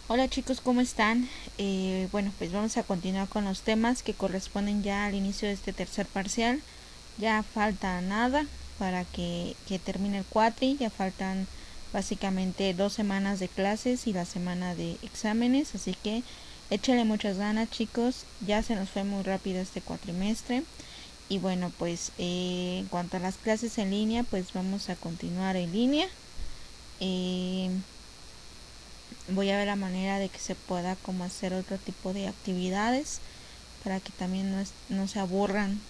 Hola chicos, ¿cómo están? Bueno, pues vamos a continuar con los temas que corresponden ya al inicio de este tercer parcial. Ya falta nada para que termine el cuatri, ya faltan básicamente 2 semanas de clases y la semana de exámenes, así que échale muchas ganas chicos, ya se nos fue muy rápido este cuatrimestre. Y bueno, pues en cuanto a las clases en línea, pues vamos a continuar en línea. Voy a ver la manera de que se pueda como hacer otro tipo de actividades para que también no se aburran,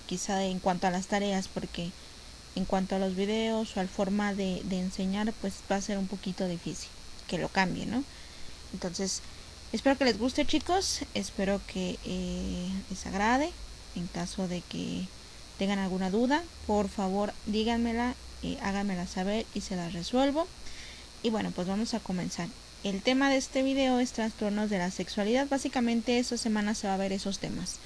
quizá en cuanto a las tareas, porque en cuanto a los videos o al forma de enseñar, pues va a ser un poquito difícil que lo cambie, ¿no? Entonces espero que les guste chicos, espero que les agrade. En caso de que tengan alguna duda, por favor díganmela, háganmela saber y se las resuelvo. Y bueno, pues vamos a comenzar. El tema de este video es trastornos de la sexualidad. Básicamente esta semana se va a ver esos temas.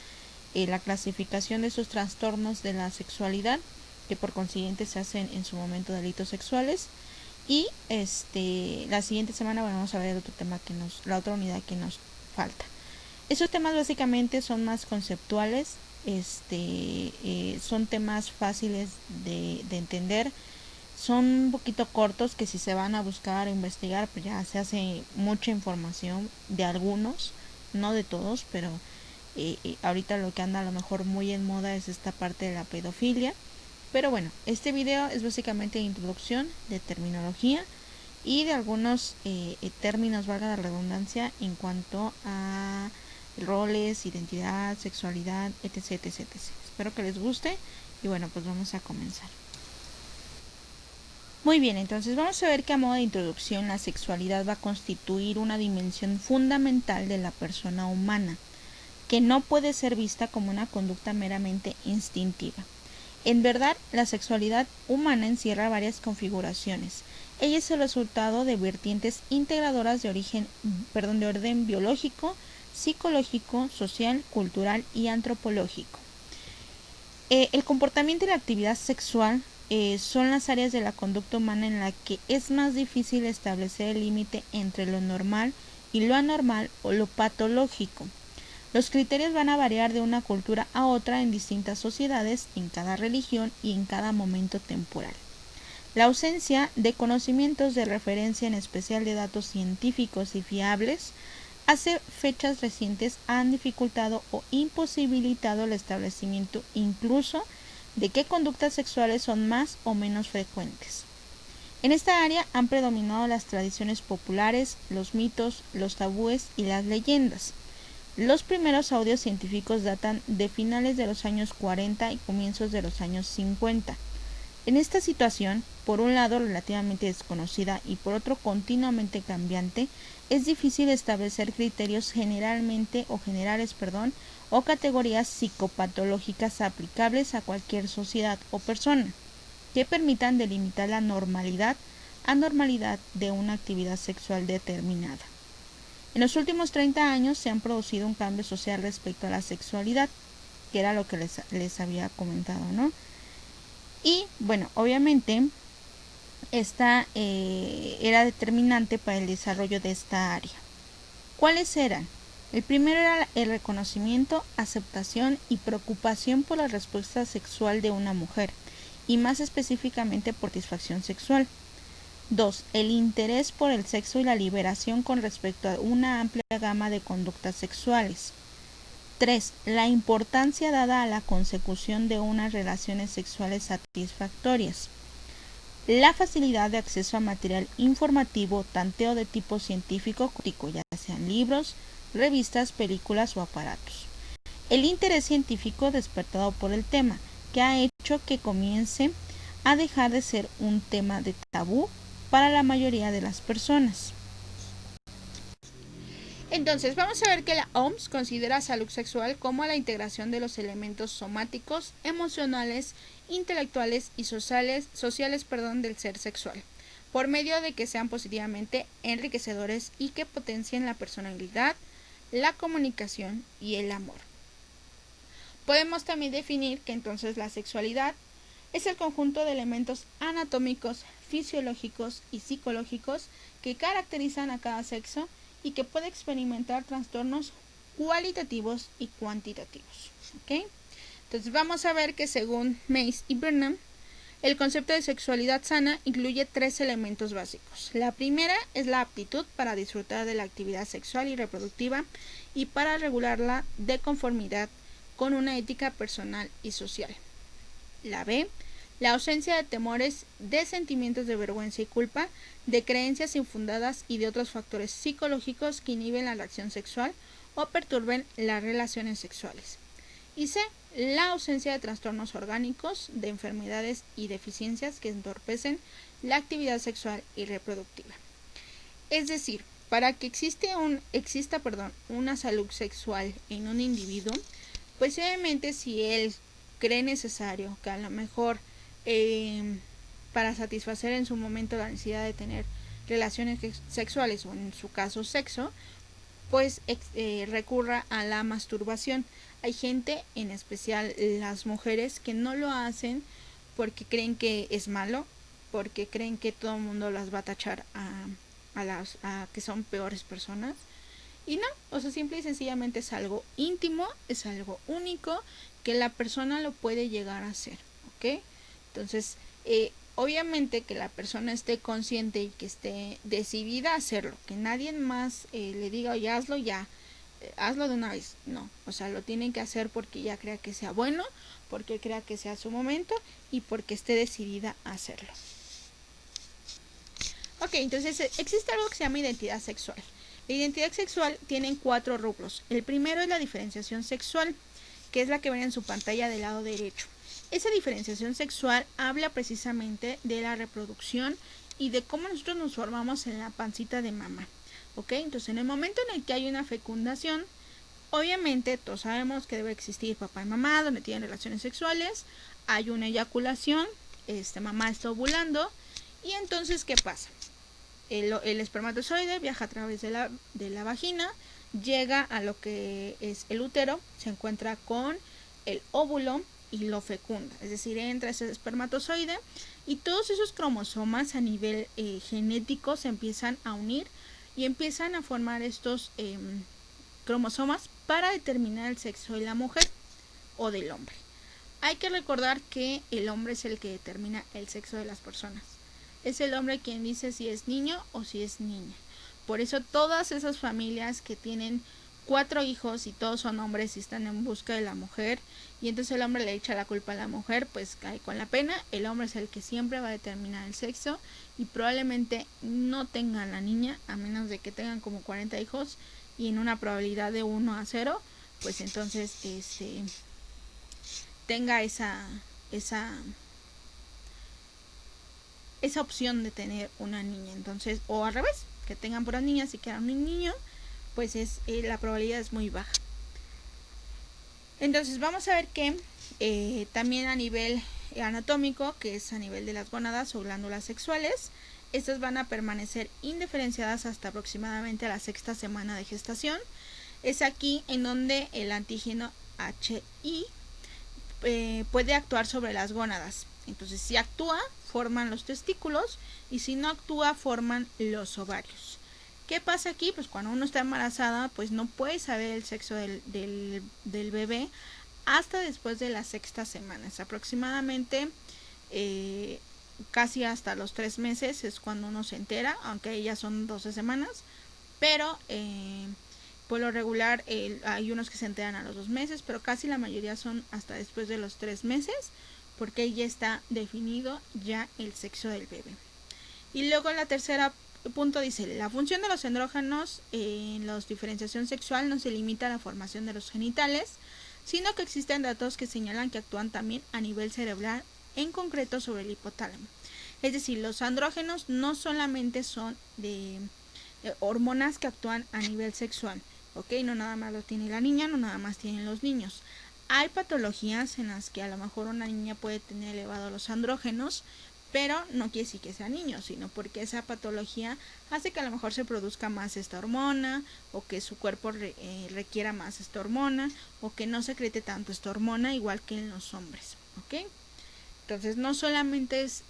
La clasificación de esos trastornos de la sexualidad, que por consiguiente se hacen en su momento delitos sexuales. Y la siguiente semana vamos a ver otro tema la otra unidad que nos falta. Esos temas básicamente son más conceptuales, son temas fáciles de entender, son un poquito cortos que si se van a buscar o investigar pues ya se hace mucha información de algunos, no de todos, pero ahorita lo que anda a lo mejor muy en moda es esta parte de la pedofilia. Pero bueno, este video es básicamente introducción de terminología y de algunos términos, valga la redundancia, en cuanto a roles, identidad, sexualidad, etc, etc, etc. Espero que les guste y bueno, pues vamos a comenzar. Muy bien, entonces vamos a ver que a modo de introducción la sexualidad va a constituir una dimensión fundamental de la persona humana, que no puede ser vista como una conducta meramente instintiva. En verdad, la sexualidad humana encierra varias configuraciones. Ella es el resultado de vertientes integradoras de orden biológico, psicológico, social, cultural y antropológico. El comportamiento y la actividad sexual son las áreas de la conducta humana en la que es más difícil establecer el límite entre lo normal y lo anormal o lo patológico. Los criterios van a variar de una cultura a otra en distintas sociedades, en cada religión y en cada momento temporal. La ausencia de conocimientos de referencia, en especial de datos científicos y fiables, hace fechas recientes han dificultado o imposibilitado el establecimiento incluso de qué conductas sexuales son más o menos frecuentes. En esta área han predominado las tradiciones populares, los mitos, los tabúes y las leyendas. Los primeros audios científicos datan de finales de los años 40 y comienzos de los años 50. En esta situación, por un lado relativamente desconocida y por otro continuamente cambiante, es difícil establecer criterios generales o categorías psicopatológicas aplicables a cualquier sociedad o persona que permitan delimitar la anormalidad de una actividad sexual determinada. En los últimos 30 años se han producido un cambio social respecto a la sexualidad, que era lo que les había comentado, ¿no? Y bueno, obviamente esta era determinante para el desarrollo de esta área. ¿Cuáles eran? El primero era el reconocimiento, aceptación y preocupación por la respuesta sexual de una mujer, y más específicamente por satisfacción sexual. 2. El interés por el sexo y la liberación con respecto a una amplia gama de conductas sexuales. 3. La importancia dada a la consecución de unas relaciones sexuales satisfactorias. La facilidad de acceso a material informativo, tanto de tipo científico, ya sean libros, revistas, películas o aparatos. El interés científico despertado por el tema, que ha hecho que comience a dejar de ser un tema de tabú para la mayoría de las personas. Entonces, vamos a ver que la OMS considera salud sexual como la integración de los elementos somáticos, emocionales, intelectuales y sociales del ser sexual, por medio de que sean positivamente enriquecedores y que potencien la personalidad, la comunicación y el amor. Podemos también definir que entonces la sexualidad es el conjunto de elementos anatómicos, fisiológicos y psicológicos que caracterizan a cada sexo y que puede experimentar trastornos cualitativos y cuantitativos. ¿Okay? Entonces vamos a ver que según Mace y Burnham, el concepto de sexualidad sana incluye 3 elementos básicos. La primera es la aptitud para disfrutar de la actividad sexual y reproductiva y para regularla de conformidad con una ética personal y social. La B, la ausencia de temores, de sentimientos de vergüenza y culpa, de creencias infundadas y de otros factores psicológicos que inhiben la reacción sexual o perturben las relaciones sexuales. Y C, la ausencia de trastornos orgánicos, de enfermedades y deficiencias que entorpecen la actividad sexual y reproductiva. Es decir, para que exista una salud sexual en un individuo, pues obviamente si él cree necesario que a lo mejor para satisfacer en su momento la necesidad de tener relaciones sexuales o en su caso sexo, pues recurra a la masturbación. Hay gente, en especial las mujeres, que no lo hacen porque creen que es malo, porque creen que todo el mundo las va a tachar a que son peores personas. Y no, o sea, simple y sencillamente es algo íntimo, es algo único que la persona lo puede llegar a hacer, ¿ok? Entonces, obviamente que la persona esté consciente y que esté decidida a hacerlo, que nadie más le diga, oye, hazlo ya, hazlo de una vez. No, o sea, lo tienen que hacer porque ya crea que sea bueno, porque crea que sea su momento y porque esté decidida a hacerlo. Ok, entonces existe algo que se llama identidad sexual. La identidad sexual tiene 4 rubros. El primero es la diferenciación sexual, que es la que ven en su pantalla del lado derecho. Esa diferenciación sexual habla precisamente de la reproducción y de cómo nosotros nos formamos en la pancita de mamá. ¿Ok? Entonces, en el momento en el que hay una fecundación, obviamente todos sabemos que debe existir papá y mamá, donde tienen relaciones sexuales, hay una eyaculación, mamá está ovulando, y entonces, ¿qué pasa? El espermatozoide viaja a través de la vagina, llega a lo que es el útero, se encuentra con el óvulo y lo fecunda, es decir, entra ese espermatozoide y todos esos cromosomas a nivel genético se empiezan a unir y empiezan a formar estos cromosomas para determinar el sexo de la mujer o del hombre. Hay que recordar que el hombre es el que determina el sexo de las personas. Es el hombre quien dice si es niño o si es niña. Por eso todas esas familias que tienen 4 hijos y todos son hombres y están en busca de la mujer y entonces el hombre le echa la culpa a la mujer, pues cae con la pena. El hombre es el que siempre va a determinar el sexo y probablemente no tenga la niña, a menos de que tengan como 40 hijos y en una probabilidad de 1-0, pues entonces tenga esa opción de tener una niña. Entonces, o al revés, que tengan puras niñas y quieran un niño, pues la probabilidad es muy baja. Entonces vamos a ver que también a nivel anatómico, que es a nivel de las gónadas o glándulas sexuales, estas van a permanecer indiferenciadas hasta aproximadamente la 6ª semana de gestación. Es aquí en donde el antígeno HI puede actuar sobre las gónadas. Entonces, si actúa, forman los testículos y si no actúa, forman los ovarios. ¿Qué pasa aquí? Pues cuando uno está embarazada, pues no puede saber el sexo del bebé hasta después de la 6ª semana. Es aproximadamente casi hasta los 3 meses es cuando uno se entera, aunque ya son 12 semanas, pero por lo regular hay unos que se enteran a los 2 meses, pero casi la mayoría son hasta después de los 3 meses, porque ahí ya está definido ya el sexo del bebé. Y luego la tercera punto dice, la función de los andrógenos en la diferenciación sexual no se limita a la formación de los genitales, sino que existen datos que señalan que actúan también a nivel cerebral, en concreto sobre el hipotálamo. Es decir, los andrógenos no solamente son de hormonas que actúan a nivel sexual, ¿ok? No nada más lo tiene la niña, no nada más tienen los niños. Hay patologías en las que a lo mejor una niña puede tener elevados los andrógenos, pero no quiere decir que sea niño, sino porque esa patología hace que a lo mejor se produzca más esta hormona, o que su cuerpo requiera más esta hormona, o que no secrete tanto esta hormona, igual que en los hombres, ¿ok? Entonces no solamente es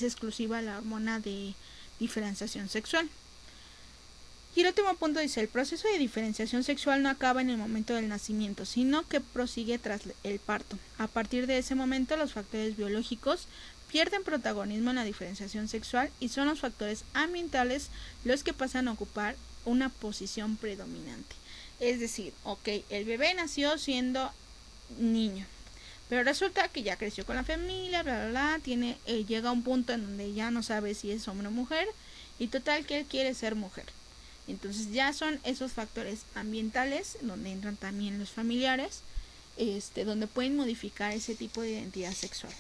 exclusiva la hormona de diferenciación sexual. Y el último punto dice, el proceso de diferenciación sexual no acaba en el momento del nacimiento, sino que prosigue tras el parto. A partir de ese momento, los factores biológicos pierden protagonismo en la diferenciación sexual y son los factores ambientales los que pasan a ocupar una posición predominante. Es decir, el bebé nació siendo niño, pero resulta que ya creció con la familia, llega a un punto en donde ya no sabe si es hombre o mujer, y total que él quiere ser mujer. Entonces ya son esos factores ambientales, donde entran también los familiares, donde pueden modificar ese tipo de identidad sexual.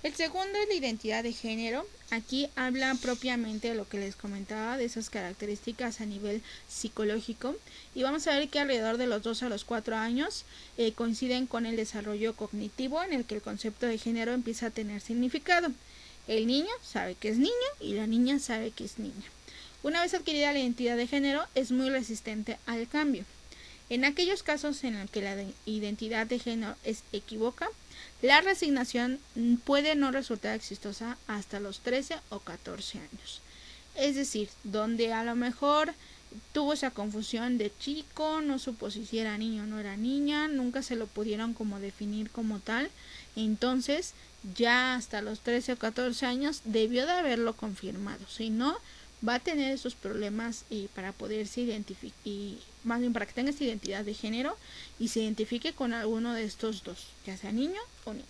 El segundo es la identidad de género. Aquí habla propiamente de lo que les comentaba, de esas características a nivel psicológico. Y vamos a ver que alrededor de los 2 a los 4 años coinciden con el desarrollo cognitivo, en el que el concepto de género empieza a tener significado. El niño sabe que es niño y la niña sabe que es niña. Una vez adquirida la identidad de género, es muy resistente al cambio. En aquellos casos en los que la identidad de género es equívoca, la resignación puede no resultar exitosa hasta los 13 o 14 años. Es decir, donde a lo mejor tuvo esa confusión de chico, no supo si era niño o no era niña, nunca se lo pudieron como definir como tal, entonces ya hasta los 13 o 14 años debió de haberlo confirmado, si no va a tener esos problemas para poderse identificar, y más bien para que tenga esta identidad de género y se identifique con alguno de estos dos, ya sea niño o niña.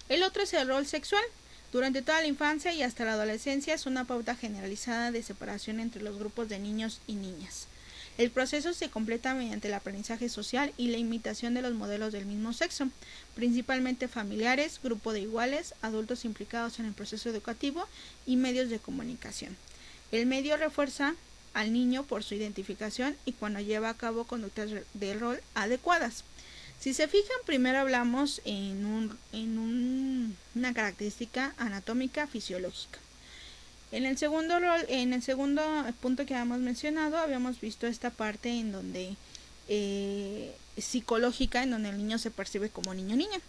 El otro es el rol sexual. Durante toda la infancia y hasta la adolescencia es una pauta generalizada de separación entre los grupos de niños y niñas. El proceso se completa mediante el aprendizaje social y la imitación de los modelos del mismo sexo, principalmente familiares, grupo de iguales, adultos implicados en el proceso educativo y medios de comunicación. El medio refuerza al niño por su identificación y cuando lleva a cabo conductas de rol adecuadas. Si se fijan, primero hablamos en una característica anatómica fisiológica. En el segundo punto que habíamos mencionado, habíamos visto esta parte en donde psicológica, en donde el niño se percibe como niño o niña.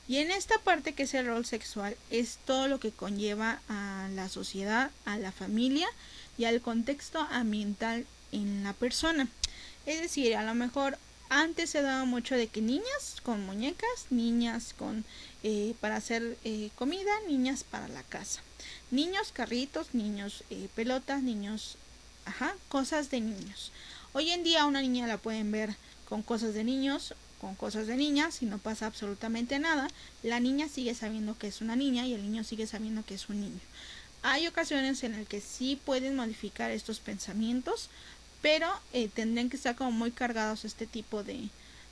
Y en esta parte que es el rol sexual, es todo lo que conlleva a la sociedad, a la familia y al contexto ambiental en la persona. Es decir, a lo mejor antes se daba mucho de que niñas con muñecas, niñas para hacer comida, niñas para la casa. Niños carritos, niños pelotas, niños, cosas de niños. Hoy en día una niña la pueden ver con cosas de niños, con cosas de niñas y no pasa absolutamente nada. La niña sigue sabiendo que es una niña y el niño sigue sabiendo que es un niño. Hay ocasiones en las que sí pueden modificar estos pensamientos, pero tendrían que estar como muy cargados este tipo de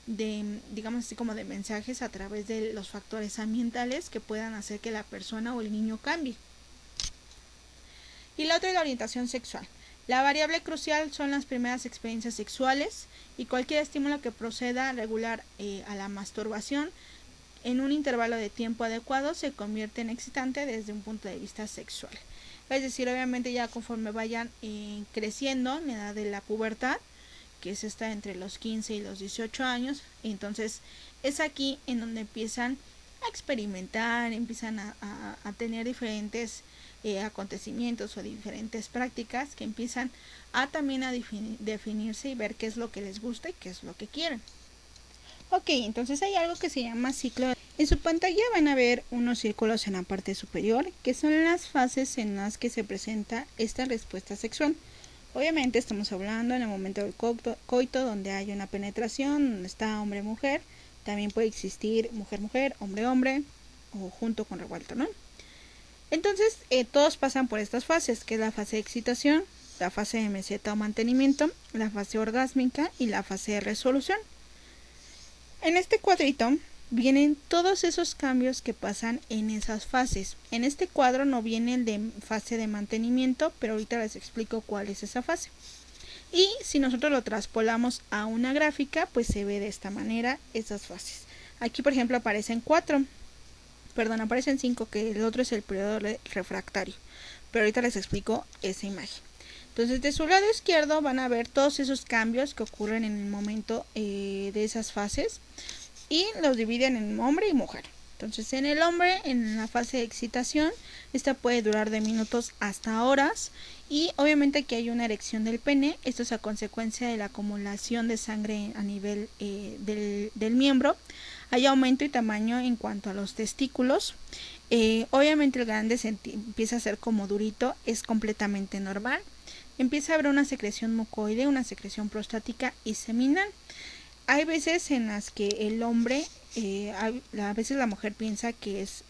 digamos así como de mensajes a través de los factores ambientales que puedan hacer que la persona o el niño cambie. Y la otra es la orientación sexual. La variable crucial son las primeras experiencias sexuales y cualquier estímulo que proceda a regular a la masturbación en un intervalo de tiempo adecuado se convierte en excitante desde un punto de vista sexual. Es decir, obviamente ya conforme vayan creciendo en la edad de la pubertad, que es esta entre los 15 y los 18 años, entonces es aquí en donde empiezan a experimentar, empiezan a tener diferentes acontecimientos o diferentes prácticas que empiezan también a definirse y ver qué es lo que les gusta y qué es lo que quieren. Ok, entonces hay algo que se llama ciclo. En su pantalla van a ver unos círculos en la parte superior, que son las fases en las que se presenta esta respuesta sexual. Obviamente estamos hablando en el momento del coito, donde hay una penetración, donde está hombre-mujer. También puede existir mujer-mujer, hombre-hombre, o junto con revuelto, ¿no? Entonces, todos pasan por estas fases, que es la fase de excitación, la fase de meseta o mantenimiento, la fase orgásmica y la fase de resolución. En este cuadrito vienen todos esos cambios que pasan en esas fases. En este cuadro no viene el de fase de mantenimiento, pero ahorita les explico cuál es esa fase. Y si nosotros lo traspolamos a una gráfica, pues se ve de esta manera esas fases. Aquí, por ejemplo, aparecen 5, que el otro es el periodo refractario. Pero ahorita les explico esa imagen. Entonces, de su lado izquierdo van a ver todos esos cambios que ocurren en el momento de esas fases y los dividen en hombre y mujer. Entonces en el hombre, en la fase de excitación, esta puede durar de minutos hasta horas y obviamente que hay una erección del pene. Esto es a consecuencia de la acumulación de sangre a nivel del miembro. Hay aumento y tamaño en cuanto a los testículos. Obviamente el glande empieza a ser como durito, es completamente normal. Empieza a haber una secreción mucoide, una secreción prostática y seminal. Hay veces en las que el hombre, a veces la mujer piensa que es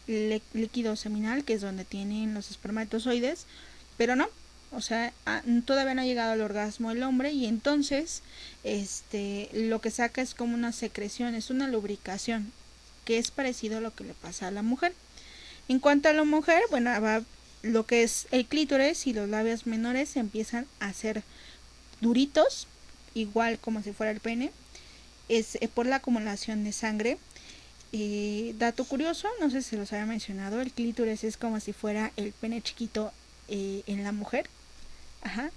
líquido seminal, que es donde tienen los espermatozoides, pero no, o sea, todavía no ha llegado al orgasmo el hombre y entonces lo que saca es como una secreción, es una lubricación, que es parecido a lo que le pasa a la mujer. En cuanto a la mujer, bueno, lo que es el clítoris y los labios menores empiezan a ser duritos, igual como si fuera el pene, es por la acumulación de sangre. Dato curioso, no sé si se los había mencionado, el clítoris es como si fuera el pene chiquito en la mujer. Ajá.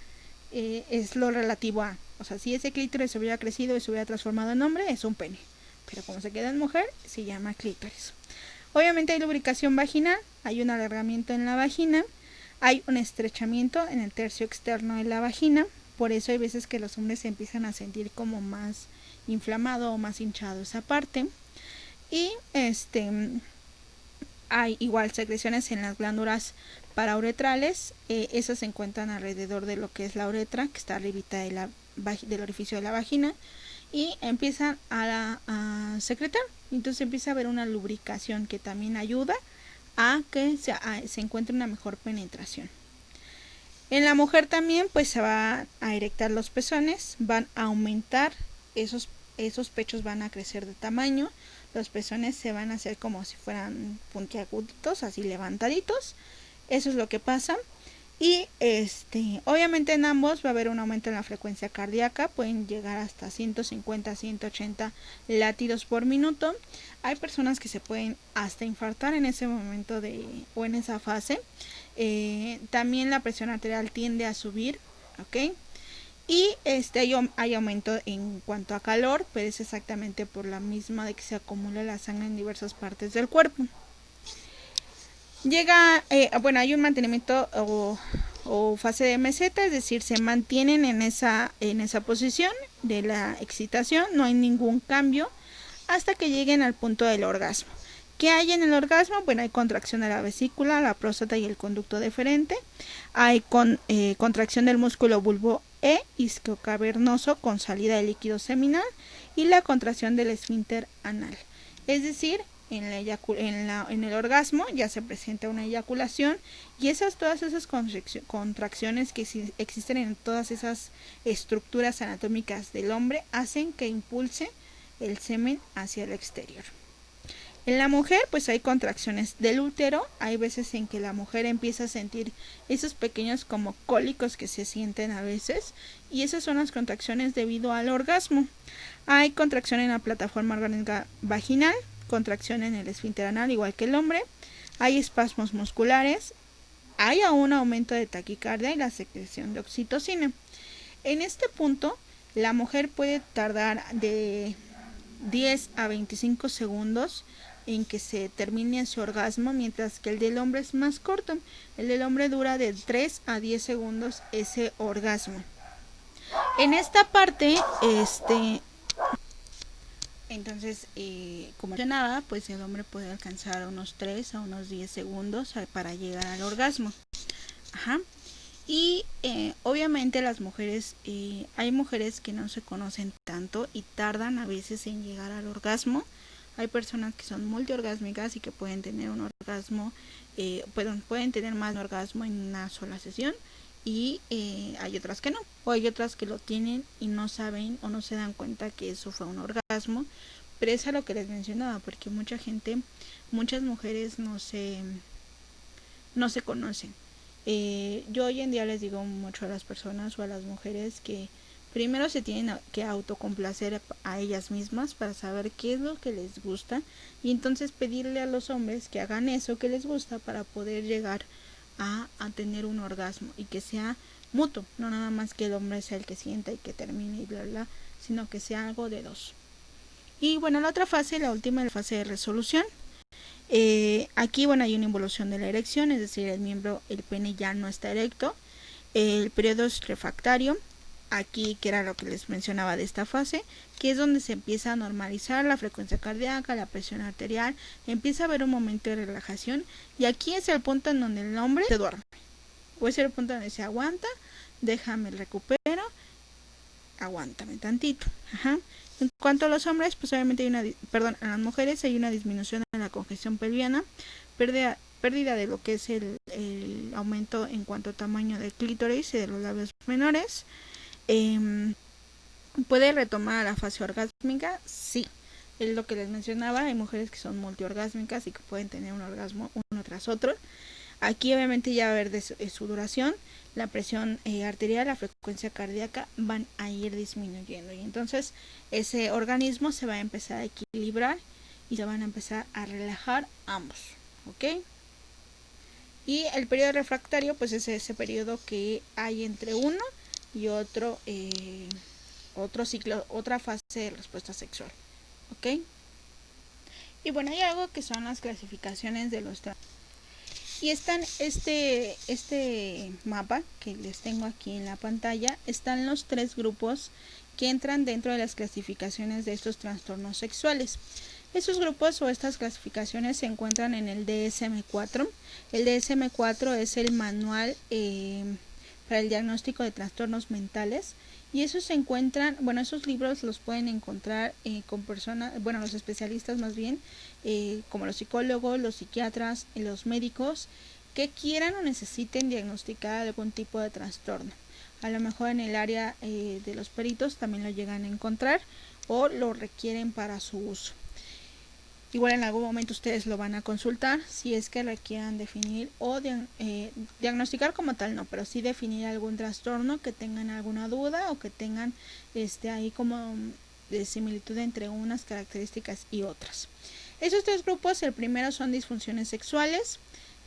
Es lo relativo a, o sea, si ese clítoris se hubiera crecido y se hubiera transformado en hombre, es un pene, pero como se queda en mujer, se llama clítoris. Obviamente hay lubricación vaginal, hay un alargamiento en la vagina, hay un estrechamiento en el tercio externo de la vagina, por eso hay veces que los hombres se empiezan a sentir como más inflamado o más hinchado esa parte. Y hay igual secreciones en las glándulas parauretrales, esas se encuentran alrededor de lo que es la uretra, que está arribita del orificio de la vagina, y empiezan a secretar. Entonces empieza a haber una lubricación que también ayuda a que se encuentre una mejor penetración. En la mujer también pues se va a erectar los pezones, van a aumentar, esos pechos van a crecer de tamaño, los pezones se van a hacer como si fueran puntiaguditos, así levantaditos. Eso es lo que pasa. Y obviamente en ambos va a haber un aumento en la frecuencia cardíaca, pueden llegar hasta 150 180 latidos por minuto. Hay personas que se pueden hasta infartar en ese momento o en esa fase. También la presión arterial tiende a subir, ¿ok? Y hay aumento en cuanto a calor, pero es exactamente por la misma de que se acumula la sangre en diversas partes del cuerpo. Hay un mantenimiento o fase de meseta, es decir, se mantienen en esa posición de la excitación, no hay ningún cambio hasta que lleguen al punto del orgasmo. ¿Qué hay en el orgasmo? Bueno, hay contracción de la vesícula, la próstata y el conducto deferente. Hay contracción del músculo bulbo isquiocavernoso con salida de líquido seminal y la contracción del esfínter anal. Es decir, en el orgasmo ya se presenta una eyaculación y todas esas contracciones que existen en todas esas estructuras anatómicas del hombre hacen que impulse el semen hacia el exterior. En la mujer pues hay contracciones del útero, hay veces en que la mujer empieza a sentir esos pequeños como cólicos que se sienten a veces y esas son las contracciones debido al orgasmo. Hay contracción en la plataforma orgánica vaginal, contracción en el esfínter anal igual que el hombre, hay espasmos musculares, hay un aumento de taquicardia y la secreción de oxitocina. En este punto la mujer puede tardar de 10 a 25 segundos en que se termine su orgasmo, mientras que el del hombre es más corto. El del hombre dura de 3 a 10 segundos ese orgasmo. En esta parte, entonces, como mencionaba, pues el hombre puede alcanzar unos 3 a unos 10 segundos para llegar al orgasmo. Ajá. Y obviamente las mujeres, hay mujeres que no se conocen tanto y tardan a veces en llegar al orgasmo. Hay personas que son multiorgásmicas y que pueden tener un orgasmo, pueden tener más de un orgasmo en una sola sesión y hay otras que no, o hay otras que lo tienen y no saben o no se dan cuenta que eso fue un orgasmo, pero es a lo que les mencionaba, porque muchas mujeres no se conocen. Yo hoy en día les digo mucho a las personas o a las mujeres que primero se tienen que autocomplacer a ellas mismas para saber qué es lo que les gusta y entonces pedirle a los hombres que hagan eso que les gusta para poder llegar a tener un orgasmo y que sea mutuo, no nada más que el hombre sea el que sienta y que termine y bla bla, sino que sea algo de dos. Y bueno, la otra fase, la última, es la fase de resolución. Aquí, bueno, hay una involución de la erección, es decir, el pene ya no está erecto. El periodo es refractario, aquí que era lo que les mencionaba de esta fase, que es donde se empieza a normalizar la frecuencia cardíaca, la presión arterial, empieza a haber un momento de relajación, y aquí es el punto en donde el hombre se duerme, o es el punto donde se aguanta, déjame recupero, aguántame tantito. Ajá. En cuanto a los hombres, pues obviamente a las mujeres hay una disminución de la congestión pelviana, pérdida de lo que es el aumento en cuanto a tamaño del clítoris y de los labios menores. ¿Puede retomar la fase orgásmica? Sí, es lo que les mencionaba, hay mujeres que son multiorgásmicas y que pueden tener un orgasmo uno tras otro. Aquí obviamente ya va a ver de su duración, la presión arterial, la frecuencia cardíaca van a ir disminuyendo, y entonces ese organismo se va a empezar a equilibrar y se van a empezar a relajar ambos, ¿ok? Y el periodo refractario pues es ese periodo que hay entre uno y otro ciclo, otra fase de respuesta sexual, ¿ok? Y bueno, hay algo que son las clasificaciones de los trastornos. Y están este mapa que les tengo aquí en la pantalla, están los 3 grupos que entran dentro de las clasificaciones de estos trastornos sexuales. Estos grupos o estas clasificaciones se encuentran en el DSM-4. El DSM-4 es el manual para el diagnóstico de trastornos mentales, y esos se encuentran, bueno, esos libros los pueden encontrar con personas, bueno, los especialistas más bien, como los psicólogos, los psiquiatras, los médicos que quieran o necesiten diagnosticar algún tipo de trastorno. A lo mejor en el área de los peritos también lo llegan a encontrar o lo requieren para su uso. Igual en algún momento ustedes lo van a consultar si es que requieran definir o diagnosticar como tal no, pero sí definir algún trastorno, que tengan alguna duda o que tengan ahí como de similitud entre unas características y otras. Esos 3 grupos, el primero son disfunciones sexuales.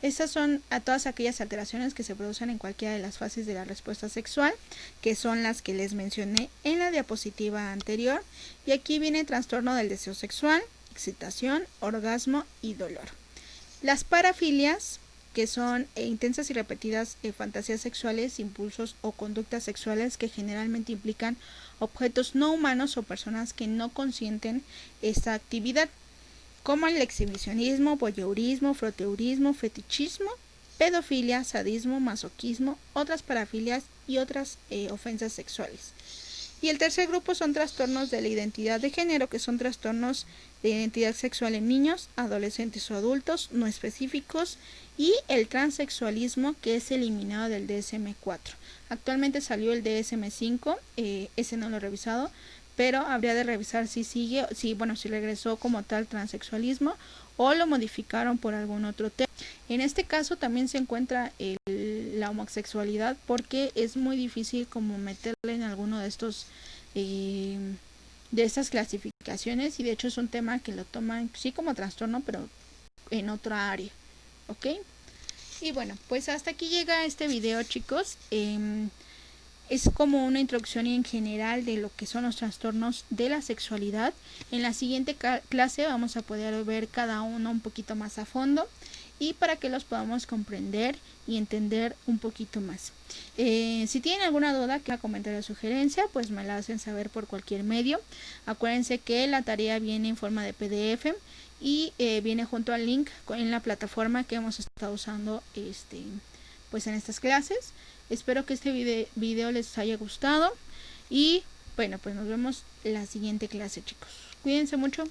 Estas son a todas aquellas alteraciones que se producen en cualquiera de las fases de la respuesta sexual, que son las que les mencioné en la diapositiva anterior. Y aquí viene trastorno del deseo sexual, excitación, orgasmo y dolor. Las parafilias, que son intensas y repetidas fantasías sexuales, impulsos o conductas sexuales que generalmente implican objetos no humanos o personas que no consienten esta actividad, como el exhibicionismo, voyeurismo, froteurismo, fetichismo, pedofilia, sadismo, masoquismo, otras parafilias y otras ofensas sexuales. Y el tercer grupo son trastornos de la identidad de género, que son trastornos de identidad sexual en niños, adolescentes o adultos no específicos, y el transexualismo, que es eliminado del DSM-4. Actualmente salió el DSM-5, ese no lo he revisado, pero habría de revisar si sigue, si regresó como tal transexualismo o lo modificaron por algún otro tema. En este caso también se encuentra la homosexualidad, porque es muy difícil como meterle en alguno de estos de estas clasificaciones, y de hecho es un tema que lo toman sí como trastorno, pero en otra área, ¿ok? Y bueno, pues hasta aquí llega este video, chicos. Es como una introducción en general de lo que son los trastornos de la sexualidad. En la siguiente clase vamos a poder ver cada uno un poquito más a fondo, y para que los podamos comprender y entender un poquito más. Si tienen alguna duda, que comentar o sugerencia, pues me la hacen saber por cualquier medio. Acuérdense que la tarea viene en forma de PDF y viene junto al link en la plataforma que hemos estado usando pues en estas clases. Espero que este video les haya gustado, y bueno, pues nos vemos en la siguiente clase, chicos. Cuídense mucho.